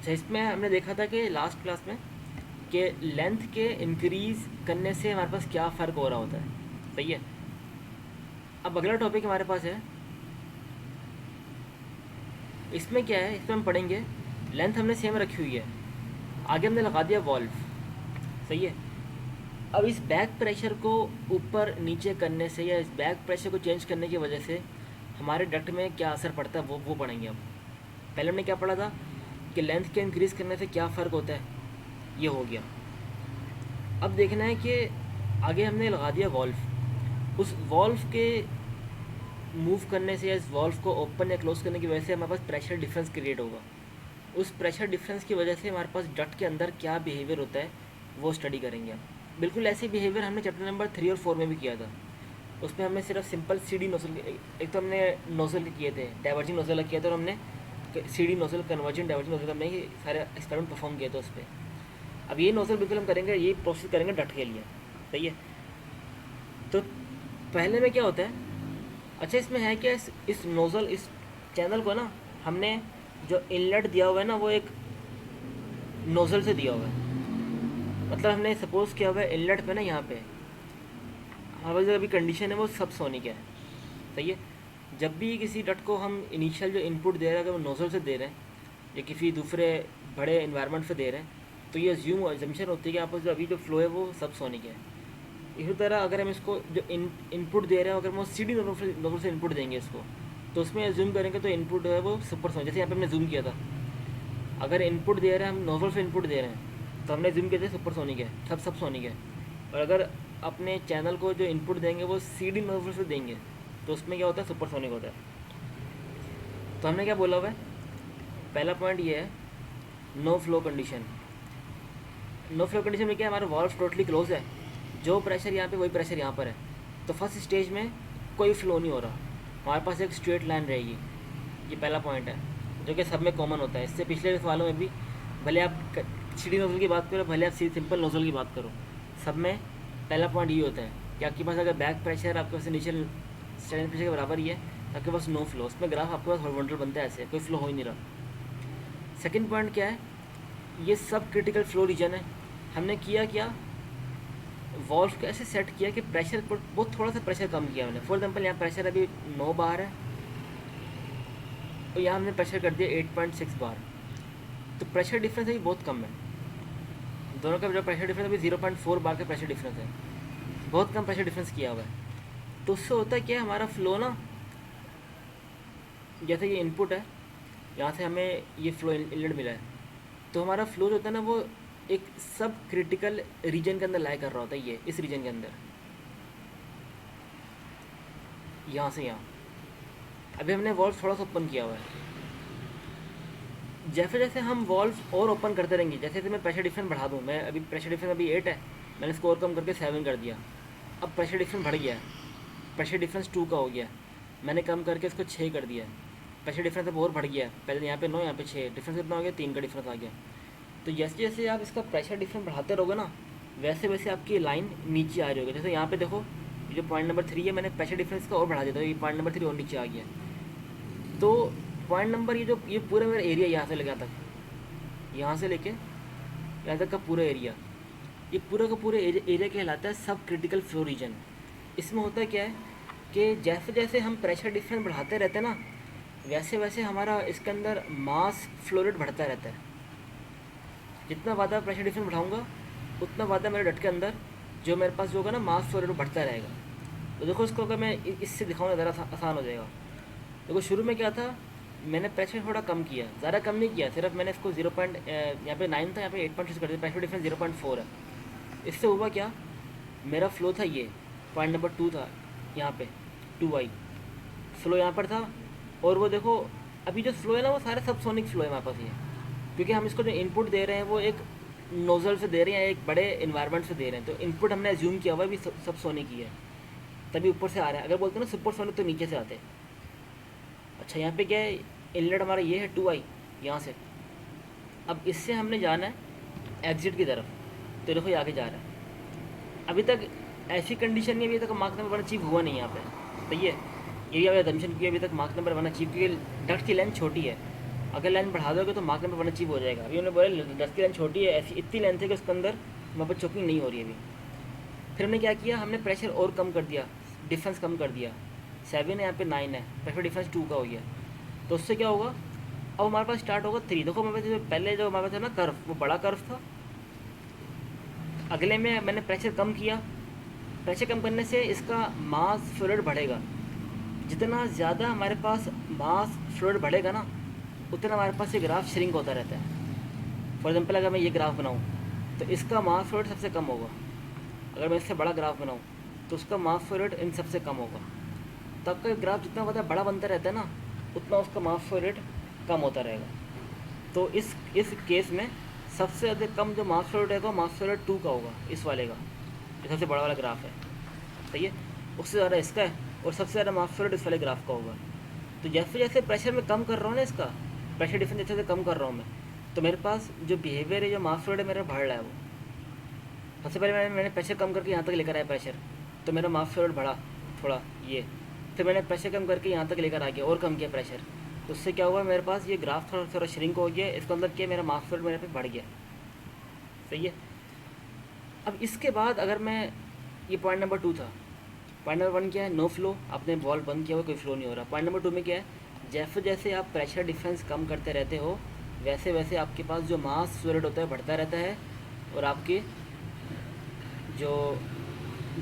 अच्छा, इसमें हमने देखा था कि लास्ट क्लास में कि लेंथ के इंक्रीज़ करने से हमारे पास क्या फ़र्क हो रहा होता है। सही है। अब अगला टॉपिक हमारे पास है, इसमें क्या है, इसमें हम पढ़ेंगे लेंथ हमने सेम रखी हुई है, आगे हमने लगा दिया वॉल्व। सही है। अब इस बैक प्रेशर को ऊपर नीचे करने से या इस बैक प्रेशर को चेंज करने की वजह से हमारे डक्ट में क्या असर पड़ता है वो पढ़ेंगे। अब पहले हमने क्या पढ़ा था कि लेंथ के इंक्रीज़ करने से क्या फ़र्क होता है, ये हो गया। अब देखना है कि आगे हमने लगा दिया वॉल्व। उस वॉल्व के मूव करने से या इस वॉल्व को ओपन या क्लोज करने की वजह से हमारे पास प्रेशर डिफरेंस क्रिएट होगा। उस प्रेशर डिफरेंस की वजह से हमारे पास डक्ट के अंदर क्या बिहेवियर होता है वो स्टडी करेंगे हम। बिल्कुल ऐसे बिहेवियर हमने चैप्टर नंबर 3 और 4 में भी किया था। उसमें हमने सिर्फ सिंपल सी डी नोजल, एक तो हमने नोजल के किए थे, डाइवर्जिंग नोजल किया था, और हमने C D nozzle, converging diverging nozzle, हमने ये सारे एक्सपेरिमेंट परफॉर्म किए थे उस पर। अब ये नोजल बिल्कुल हम करेंगे, ये प्रोसेस करेंगे डक्ट के लिए। सही है। तो पहले में क्या होता है, अच्छा इसमें है क्या, इस नोज़ल, इस चैनल को ना हमने जो इनलेट दिया हुआ है ना वो एक नोज़ल से दिया हुआ है। मतलब हमने सपोज़ किया हुआ है इनलेट पे ना, यहाँ पे हमारे जो अभी कंडीशन है वो सब सोनिक है। सही है। जब भी किसी डट को हम इनिशियल जो इनपुट दे रहे हैं अगर वो नोज़ल से दे रहे हैं या किसी दूसरे बड़े इन्वायरमेंट से दे रहे हैं तो ये अजम्पशन होती है कि आपस जो अभी जो फ्लो है वो सब सोनिक है। इसी तरह अगर हम इसको जो इनपुट दे रहे हैं, अगर हम सी डी नोजल से इनपुट देंगे इसको, तो उसमें जूम करेंगे तो इनपुट जो है वो सुपर सोनिक, जैसे यहाँ पे हमने जूम किया था। अगर इनपुट दे रहे हैं, हम नोजल से इनपुट दे रहे हैं, तो हमने जूम किया था सुपर सोनिक है, सब सोनिक है। और अगर अपने चैनल को जो इनपुट देंगे वो सी डी नोजल से देंगे तो उसमें क्या होता है, सुपर सोनिक होता है। तो हमने क्या बोला हुआ है, पहला पॉइंट ये है, no flow condition. No flow condition में क्या है, हमारा वॉल्व टोटली क्लोज है, जो प्रेशर यहाँ पे वही प्रेशर यहाँ पर है। तो फर्स्ट स्टेज में कोई फ्लो नहीं हो रहा, हमारे पास एक स्ट्रेट लाइन रहेगी। ये पहला पॉइंट है जो कि सब में कॉमन होता है। इससे पिछले सवालों में भी भले आप सीडी नोजल की बात करो, भले आप सिंपल नोजल की बात करो, सब में पहला पॉइंट ये होता है कि आपके पास अगर बैक प्रेशर आपके पास इनिशियल स्टैंडिंग प्रेशर के बराबर ही है तो आपके पास नो फ्लो, उसमें ग्राफ आपके पास हॉरिजॉन्टल बनता है, ऐसे कोई फ्लो हो ही नहीं रहा। सेकेंड पॉइंट क्या है, ये सब क्रिटिकल फ्लो रीजन है। हमने किया क्या, वॉल्व को ऐसे सेट किया कि प्रेशर पर बहुत थोड़ा सा प्रेशर कम किया मैंने। फॉर एग्जांपल यहाँ प्रेशर अभी 9 बार है और यहाँ हमने प्रेशर कर दिया 8.6 बार, तो प्रेशर डिफरेंस अभी बहुत कम है। दोनों का जो प्रेशर डिफरेंस अभी 0.4 बार का प्रेशर डिफरेंस है, बहुत कम प्रेशर डिफरेंस किया हुआ है। तो उससे होता है क्या, हमारा फ्लो ना, जैसे ये इनपुट है, यहाँ से हमें ये फ्लो इनलेट मिला है, तो हमारा फ्लो जो होता है ना वो एक सब क्रिटिकल रीजन के अंदर लाई कर रहा होता है। ये इस रीजन के अंदर, यहाँ से यहाँ। अभी हमने वॉल्व थोड़ा सा ओपन किया हुआ है, जैसे जैसे हम वॉल्व और ओपन करते रहेंगे, जैसे जैसे मैं प्रेशर डिफरेंस बढ़ा दूँ, मैं अभी प्रेशर डिफरेंस अभी 8 है, मैंने इसको और कम करके 7 कर दिया, अब प्रेशर डिफरेंस बढ़ गया है, प्रेशर डिफरेंस 2 का हो गया, मैंने कम करके इसको 6 कर दिया, प्रेशर डिफरेंस अब और बढ़ गया, पहले यहाँ पे 9, यहाँ पे 6, डिफरेंस कितना हो गया, 3 का डिफरेंस आ गया। तो जैसे जैसे आप इसका प्रेशर डिफरेंस बढ़ाते रहोगे ना, वैसे वैसे आपकी लाइन नीचे आ रही होगी। जैसे यहाँ पे देखो, ये जो पॉइंट नंबर 3 है, मैंने प्रेशर डिफरेंस का और बढ़ा दिया था, ये पॉइंट नंबर 3 और नीचे आ गया। तो पॉइंट नंबर ये पूरा मेरा एरिया यहाँ से लेके यहाँ से लेके यहाँ तक का पूरा एरिया, ये पूरा का पूरा एरिया कहलाता है सब क्रिटिकल फ्लो रीजन। इसमें होता क्या है कि जैसे जैसे हम प्रेशर डिफरेंस बढ़ाते रहते हैं ना, वैसे वैसे हमारा इसके अंदर मास फ्लो रेट बढ़ता रहता है। जितना ज़्यादा प्रेशर डिफरेंस बढ़ाऊंगा उतना ज़्यादा मेरे डट के अंदर जो मेरे पास जो होगा ना मास फ्लो रेट बढ़ता रहेगा। तो देखो इसको अगर मैं इससे दिखाऊंगा ज़रा आसान हो जाएगा। देखो शुरू में क्या था, मैंने प्रेशर थोड़ा कम किया, ज़्यादा कम नहीं किया, सिर्फ मैंने इसको 0. यहाँ पे 9 था, यहाँ पे 8.6 कर दिया, प्रेशर डिफरेंस 0.4 है। इससे हुआ क्या, मेरा फ्लो था ये पॉइंट नंबर 2 था, यहाँ पे 2i फ्लो यहाँ पर था। और वो देखो अभी जो फ्लो है ना वो सारे सब सोनिक फ्लो है हमारे पास ये, क्योंकि हम इसको जो इनपुट दे रहे हैं वो एक नोजल से दे रहे हैं, एक बड़े इन्वायरमेंट से दे रहे हैं। तो इनपुट हमने एज्यूम किया हुआ भी सब सोनिक ही है, तभी ऊपर से आ रहा है। अगर बोलते हैं ना सुपर सोनिक तो नीचे से आते हैं। अच्छा यहाँ पे क्या है, इनलेट हमारा ये है 2i यहाँ से। अब इससे हमने जाना है एग्जिट की तरफ, तो देखो ये आगे जा रहा है। अभी तक ऐसी कंडीशन नहीं, अभी तक मार्क नंबर 1 अचीव हुआ नहीं यहाँ पे। तो ये भी अभी अजम्पशन की, अभी तक मार्क नंबर 1 अचीव, क्योंकि डक्ट की लेंथ छोटी है। अगर लाइन बढ़ा दोगे तो मार्क नंबर 1 अचीव हो जाएगा। अभी उन्होंने बोला 10 की लाइन छोटी है, ऐसी इतनी लेंथ है कि उसके अंदर वहाँ पर चोकिंग नहीं हो रही है अभी। फिर हमने क्या किया, हमने प्रेशर और कम कर दिया, डिफरेंस कम कर दिया। 7 है, यहाँ पे 9 है, प्रेशर डिफरेंस 2 का हो गया। तो उससे क्या होगा, अब हमारे पास स्टार्ट होगा 3। देखो हमारे पास जो पहले जो हमारे पास था ना कर्व, वो बड़ा कर्व था। अगले में मैंने प्रेशर कम किया, प्रेशर कम करने से इसका मास फ्लूइड बढ़ेगा। जितना ज़्यादा हमारे पास मास फ्लूइड बढ़ेगा ना, उतना हमारे पास ये ग्राफ श्रिंक होता रहता है। फॉर एग्जांपल अगर मैं ये ग्राफ बनाऊँ तो इसका मास फ्लूइड सबसे कम होगा। अगर मैं इससे बड़ा ग्राफ बनाऊँ तो उसका मास फ्लूइड इन सबसे कम होगा। तो आपका ग्राफ जितना ज़्यादा बड़ा बनता रहता है ना, उतना उसका मास फ्लूइड कम होता रहेगा। तो इस केस में सबसे ज़्यादा कम जो मास फ्लूइड रहेगा, मास फ्लूइड 2 का होगा, इस वाले का, ये सबसे बड़ा वाला ग्राफ है, सही है। उससे ज़्यादा इसका है, और सबसे ज़्यादा मास फ्लूइड इस वाले ग्राफ का होगा। तो जैसे जैसे प्रेशर में कम कर रहा हूँ ना, इसका प्रेशर डिफरेंस जैसे जैसे कम कर रहा हूँ मैं, तो मेरे पास जो बिहेवियर है, जो मास फ्लूइड है मेरा बढ़ रहा है। वो सबसे पहले मैंने प्रेशर कम करके यहाँ तक लेकर आया प्रेशर, तो मेरा मास फ्लूइड बढ़ा थोड़ा ये। फिर मैंने प्रेशर कम करके यहाँ तक लेकर आ गया और कम किया प्रेशर, तो उससे क्या हुआ, मेरे पास ये ग्राफ थोड़ा थोड़ा श्रिंक हो गया। इसका मतलब क्या, मेरा मास फ्लूइड मेरे पे बढ़ गया, सही है। अब इसके बाद अगर मैं, ये पॉइंट नंबर 2 था। पॉइंट नंबर 1 क्या है, नो फ्लो, आपने बॉल बंद किया हुआ, कोई फ्लो नहीं हो रहा। पॉइंट नंबर 2 में क्या है, जैसे जैसे आप प्रेशर डिफरेंस कम करते रहते हो, वैसे वैसे आपके पास जो मास फ्लूइड होता है बढ़ता रहता है, और आपके जो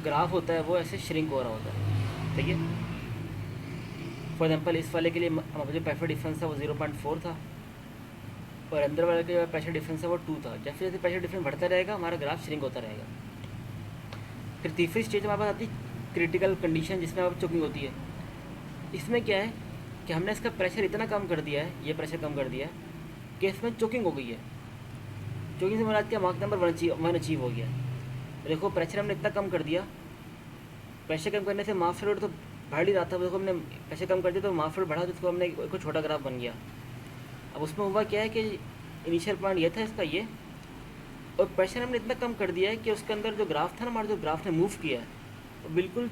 ग्राफ होता है वो ऐसे श्रिंक हो रहा होता है, ठीक है। फॉर एग्जांपल इस वाले के लिए हमारा जो प्रेशर डिफरेंस था वो 0.4 था, और अंदर वाले का जो प्रेशर डिफरेंस है वो 2 था। जैसे जैसे प्रेशर डिफरेंस बढ़ता रहेगा, हमारा ग्राफ श्रिंक होता रहेगा। फिर तीसरी स्टेज हमारे पास आती है क्रिटिकल कंडीशन, जिसमें अब चोकिंग होती है। इसमें क्या है कि हमने इसका प्रेशर इतना कम कर दिया है, ये प्रेशर कम कर दिया है कि इसमें चोकिंग हो गई है। चोकिंग से मुराद क्या, मार्क नंबर 1 अचीव हो गया। देखो प्रेशर हमने इतना कम कर दिया, प्रेशर कम करने से मास फ्लूइड तो बढ़ ही रहा था। देखो हमने प्रेशर कम कर दिया तो मास फ्लूइड बढ़ा, तो उसको हमने एक छोटा ग्राफ बन गया। अब उसमें हुआ क्या है कि इनिशियल पॉइंट ये था इसका ये, और प्रेशर हमने इतना कम कर दिया है कि उसके अंदर जो ग्राफ था ना, हमारा जो ग्राफ ने मूव किया है वो बिल्कुल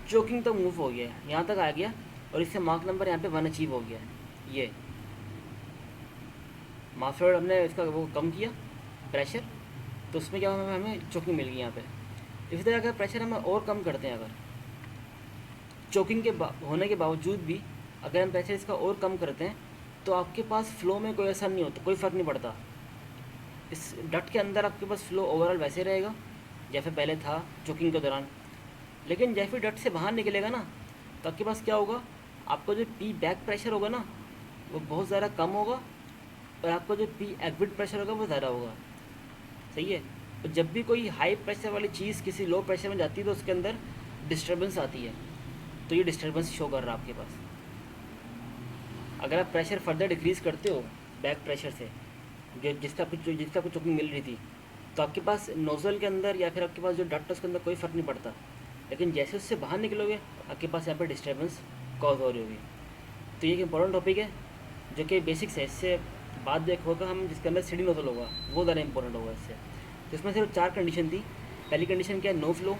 चोकिंग तक मूव हो गया है, यहाँ तक आ गया, और इससे मार्क नंबर यहाँ पे 1 अचीव हो गया है। ये मास फ्लूइड हमने इसका वो कम किया प्रेशर, तो उसमें क्या हुआ, हमें चोकिंग मिल गई यहाँ पे। इसी तरह अगर प्रेशर हम और कम करते हैं, अगर चोकिंग के होने के बावजूद भी अगर हम प्रेशर इसका और कम करते हैं, तो आपके पास फ्लो में कोई असर नहीं होता, कोई फ़र्क नहीं पड़ता। इस डट के अंदर आपके पास फ्लो ओवरऑल वैसे रहेगा जैसे पहले था चोकिंग के दौरान। लेकिन जैसे डट से बाहर निकलेगा ना, तो आपके पास क्या होगा, आपका जो पी बैक प्रेशर होगा ना वो बहुत ज़्यादा कम होगा, और आपका जो पी एग्जिट प्रेशर होगा वो ज़्यादा होगा, सही है। तो जब भी कोई हाई प्रेशर वाली चीज़ किसी लो प्रेशर में जाती है तो उसके अंदर डिस्टर्बेंस आती है, तो ये डिस्टर्बेंस शो कर रहा है आपके पास। अगर आप प्रेशर फर्दर डिक्रीज़ करते हो बैक प्रेशर से, जो जिसका कुछ चोकिंग मिल रही थी, तो आपके पास नोज़ल के अंदर या फिर आपके पास जो डट है उसके अंदर कोई फ़र्क नहीं पड़ता। लेकिन जैसे उससे बाहर निकलोगे, आपके पास यहाँ पर डिस्टर्बेंस कॉज हो रही होगी। तो ये एक इंपॉर्टेंट टॉपिक है जो कि बेसिक्स है। इससे बाद में होगा हम जिसके अंदर सीडी नोज़ल होगा, वो ज़्यादा इंपॉर्टेंट होगा इससे। तो इसमें सिर्फ 4 कंडीशन थी। पहली कंडीशन क्या है, नो फ्लो,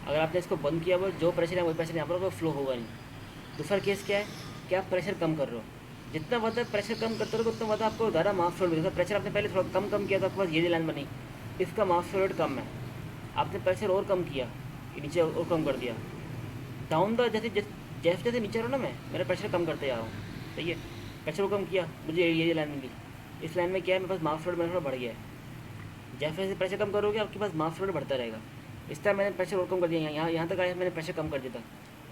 अगर आपने इसको बंद किया हुआ जो प्रेशर है वही प्रेशर यहाँ पर होगा, फ्लो होगा नहीं। दूसरा केस क्या है कि आप प्रेशर कम कर रहे हो, जितना ज़्यादा प्रेशर कम करते रहोगे उतना ज़्यादा आपको ज़्यादा मास फ्लो मिलेगा। प्रेशर आपने पहले थोड़ा कम किया तो आपके पास ये लाइन बनी, इसका मास फ्लो रेट कम है। आपने प्रेशर और कम किया, नीचे और कम कर दिया, डाउन द जैसे जैसे जैसे नीचे रहो ना, मेरा प्रेशर कम करते जा रहा हूँ, सही है। प्रेशर को कम किया, मुझे ये लाइन मिली। इस लाइन में क्या है, मेरे पास मास फ्लो मेरा थोड़ा बढ़ गया है। जैसे जैसे प्रेशर कम करोगे आपके पास मास फ्लो बढ़ता रहेगा। इस तरह मैंने प्रेशर और कम कर दिया, यहाँ तक आया, मैंने प्रेशर कम कर दिया था,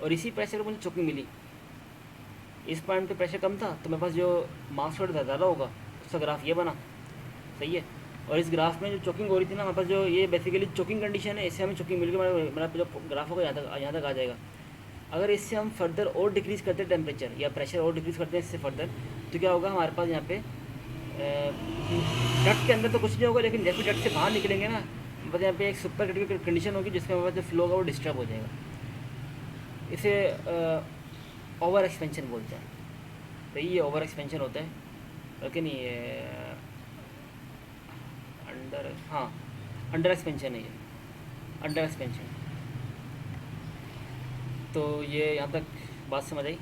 और इसी प्रेशर को मुझे चोकिंग मिली। इस पॉइंट पे प्रेशर कम था तो मेरे पास जो मास फ्लो ज़्यादा होगा, उसका ग्राफ ये बना, सही है। और इस ग्राफ में जो चोकिंग हो रही थी ना, हमारे पास जो ये बेसिकली चोकिंग कंडीशन है, इससे हमें चोकिंग मिल गई, मेरा जो ग्राफ होगा यहाँ तक आ जाएगा। अगर इससे हम फर्दर और डिक्रीज़ करते हैं टेम्परेचर या प्रेशर और डिक्रीज़ करते हैं इससे फर्दर, तो क्या होगा, हमारे पास यहाँ पे डट के अंदर तो कुछ नहीं होगा, लेकिन जैसे डट से बाहर निकलेंगे ना, बस यहाँ पे एक सुपर क्रिटिकल कंडीशन होगी जिसमें हमारे पास जो फ्लो होगा वो डिस्टर्ब हो जाएगा। इसे ओवर एक्सपेंशन बोलते हैं। तो ये ओवर एक्सपेंशन होता है, लेकिन ये अंडर एक्सपेंशन है, ये अंडर एक्सपेंशन। तो ये यहाँ तक बात समझ आई।